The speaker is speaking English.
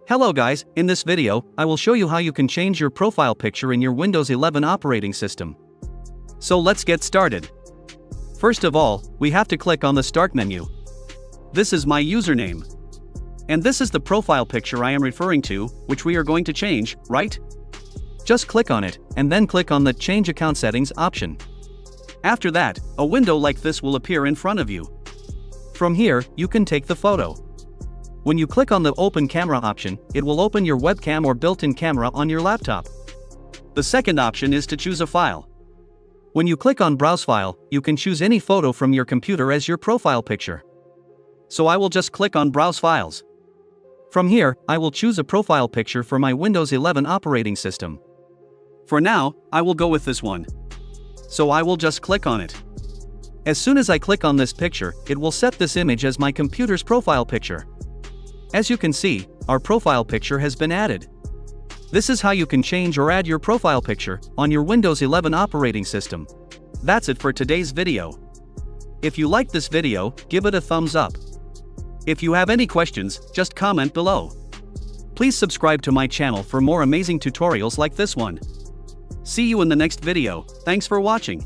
Hello guys, in this video, I will show you how you can change your profile picture in your Windows 11 operating system. So let's get started. First of all, we have to click on the Start menu. This is my username. And this is the profile picture I am referring to, which we are going to change, right? Just click on it, and then click on the Change Account Settings option. After that, a window like this will appear in front of you. From here, you can take the photo. When you click on the Open Camera option, it will open your webcam or built-in camera on your laptop. The second option is to choose a file. When you click on Browse File, you can choose any photo from your computer as your profile picture. So I will just click on Browse Files. From here, I will choose a profile picture for my Windows 11 operating system. For now, I will go with this one. So I will just click on it. As soon as I click on this picture, it will set this image as my computer's profile picture. As you can see, our profile picture has been added. This is how you can change or add your profile picture on your Windows 11 operating system. That's it for today's video. If you liked this video, give it a thumbs up. If you have any questions, just comment below. Please subscribe to my channel for more amazing tutorials like this one. See you in the next video. Thanks for watching.